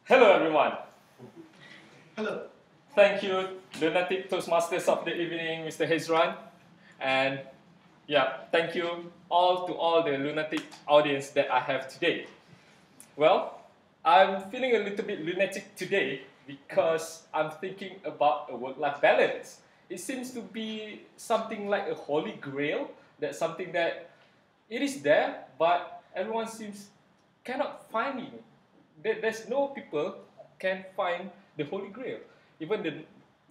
Hello everyone. Hello. Thank you, Lunatic Toastmasters of the evening, Mr. Hezran. And yeah, thank you all to all the lunatic audience that I have today. Well, I'm feeling a little bit lunatic today because I'm thinking about a work-life balance. It seems to be something like a holy grail, that's something that it is there, but everyone seems cannot find it. There's no people can find the Holy Grail. Even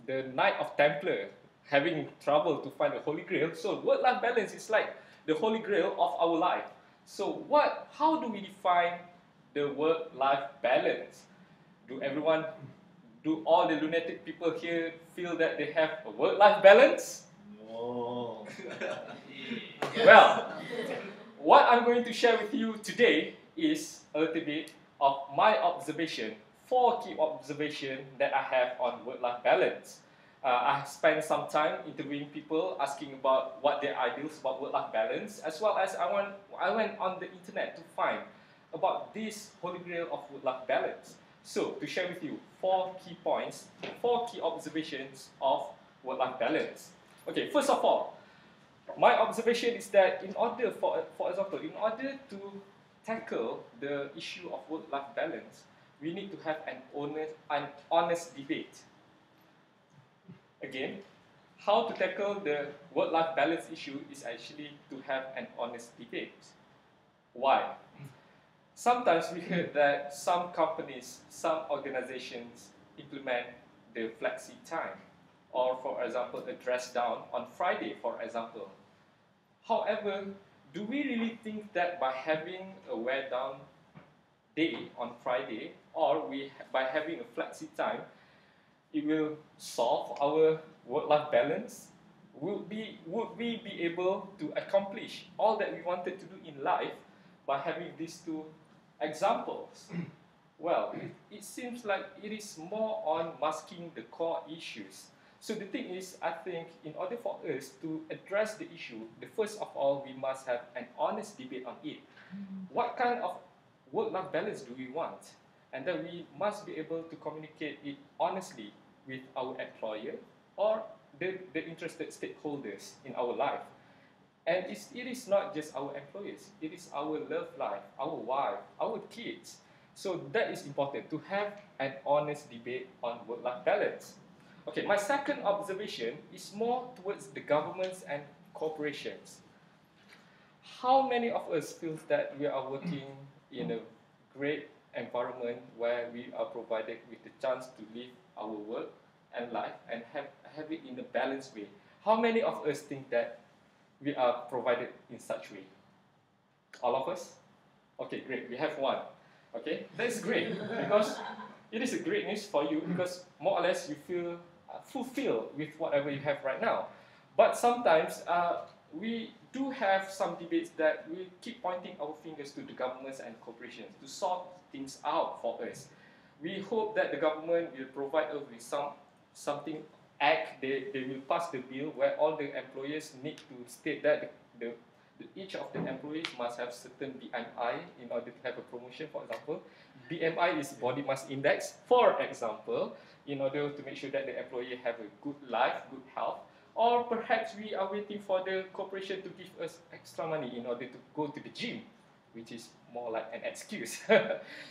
the Knight of Templar having trouble to find the Holy Grail. So work-life balance is like the Holy Grail of our life. So how do we define the work-life balance? Do everyone, do all the lunatic people here feel that they have a work-life balance? No. Well, what I'm going to share with you today is a little bit of my observation, 4 key observations that I have on work-life balance. I spent some time interviewing people, asking about what their ideals about work-life balance, as well as I went on the internet to find about this holy grail of work-life balance. So, to share with you 4 key points, 4 key observations of work-life balance. Okay, first of all, my observation is that for example, in order to tackle the issue of work-life balance, we need to have an honest debate. Again, how to tackle the work-life balance issue is actually to have an honest debate. Why? Sometimes we heard that some companies, some organizations implement the flexi time, or for example, a dress down on Friday, for example. However, do we really think that by having a wear down day on Friday, or by having a flexi time, it will solve our work-life balance? Would we be able to accomplish all that we wanted to do in life by having these 2 examples? Well, it seems like it is more on masking the core issues. So the thing is, I think in order for us to address the issue, first of all, we must have an honest debate on it. What kind of work-life balance do we want? And then we must be able to communicate it honestly with our employer or the interested stakeholders in our life. And it is not just our employers, it is our love life, our wife, our kids. So that is important, to have an honest debate on work-life balance. Okay, my second observation is more towards the governments and corporations. How many of us feel that we are working in a great environment where we are provided with the chance to live our work and life and have it in a balanced way? How many of us think that we are provided in such way? All of us? Okay, great. We have 1. Okay, that's great because it is a great news for you because more or less you feel fulfilled with whatever you have right now. But sometimes we do have some debates that we keep pointing our fingers to the governments and corporations to sort things out for us. We hope that the government will provide us with something act, they will pass the bill where all the employers need to state that each of the employees must have certain BMI in order to have a promotion, for example. BMI is body mass index, for example, in order to make sure that the employee have a good life, good health. Or perhaps we are waiting for the corporation to give us extra money in order to go to the gym, which is more like an excuse.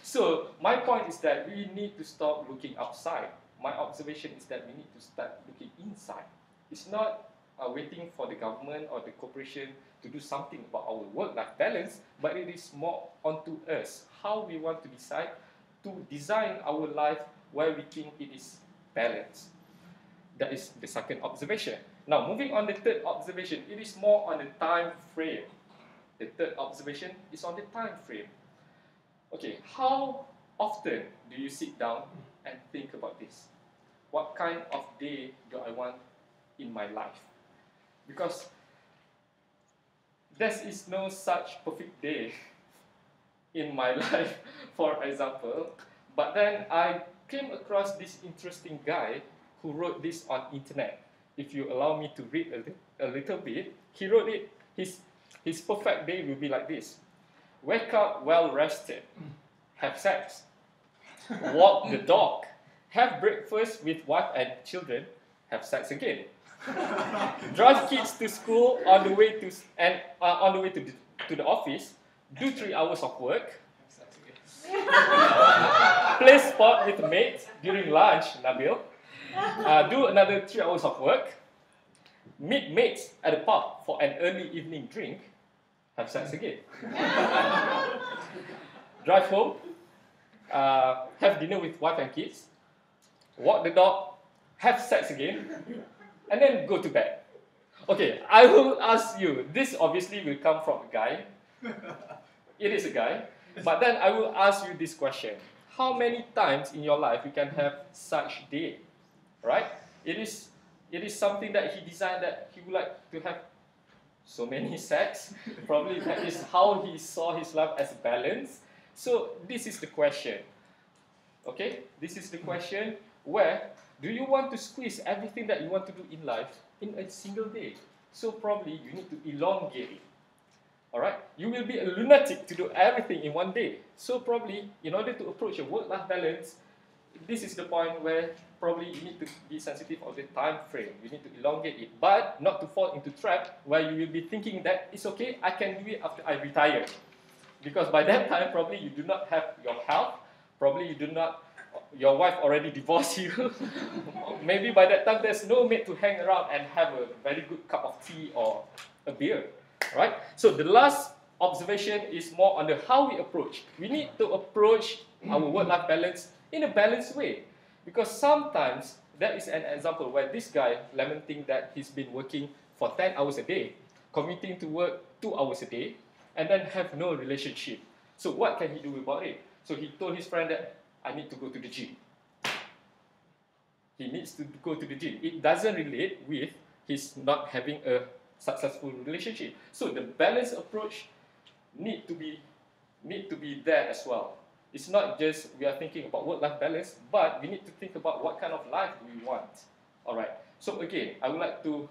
So my point is that we need to stop looking outside. My observation is that we need to start looking inside. It's not waiting for the government or the corporation to do something about our work-life balance, but it is more onto us, how we want to decide to design our life where we think it is balanced. That is the second observation. Now, moving on the third observation, it is more on the time frame. The third observation is on the time frame. Okay, how often do you sit down and think about this? What kind of day do I want in my life? Because there is no such perfect day in my life, for example. But then I came across this interesting guy who wrote this on internet. If you allow me to read a little bit, he wrote it, his perfect day will be like this. Wake up well rested, have sex, walk the dog, have breakfast with wife and children, have sex again. Drive kids to school on the way to to the office, do 3 hours of work, play sport with mates during lunch, Nabil, do another 3 hours of work, meet mates at a pub for an early evening drink, have sex again. Drive home, have dinner with wife and kids, walk the dog, have sex again, and then go to bed. Okay, I will ask you, this obviously will come from a guy. It is a guy. But then I will ask you this question. How many times in your life you can have such day? Right? It is something that he designed, that he would like to have so many sex. Probably that is how he saw his life as a balance. So this is the question. Okay? This is the question where do you want to squeeze everything that you want to do in life in a single day? So probably you need to elongate it. Alright? You will be a lunatic to do everything in one day. So probably, in order to approach a work-life balance, this is the point where probably you need to be sensitive of the time frame. You need to elongate it, but not to fall into trap where you will be thinking that it's okay, I can do it after I retire. Because by that time, probably you do not have your health, probably you do not, your wife already divorced you. Maybe by that time there's no mate to hang around and have a very good cup of tea or a beer. Right? So the last observation is more on the how we approach. We need to approach our work-life balance in a balanced way. Because sometimes, that is an example where this guy lamenting that he's been working for 10 hours a day, commuting to work 2 hours a day, and then have no relationship. So what can he do about it? So he told his friend that, I need to go to the gym. He needs to go to the gym. It doesn't relate with his not having a successful relationship. So the balanced approach need to be there as well. It's not just we are thinking about work-life balance, but we need to think about what kind of life do we want. Alright, so again, I would like to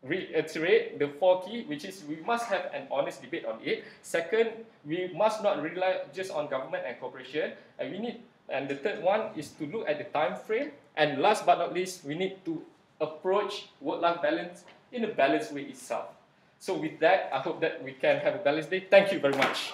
reiterate the 4 key, which is we must have an honest debate on it. Second, we must not rely just on government and corporation, and the third one is to look at the time frame, and last but not least, we need to approach work-life balance in a balanced way itself. So with that, I hope that we can have a balanced day. Thank you very much.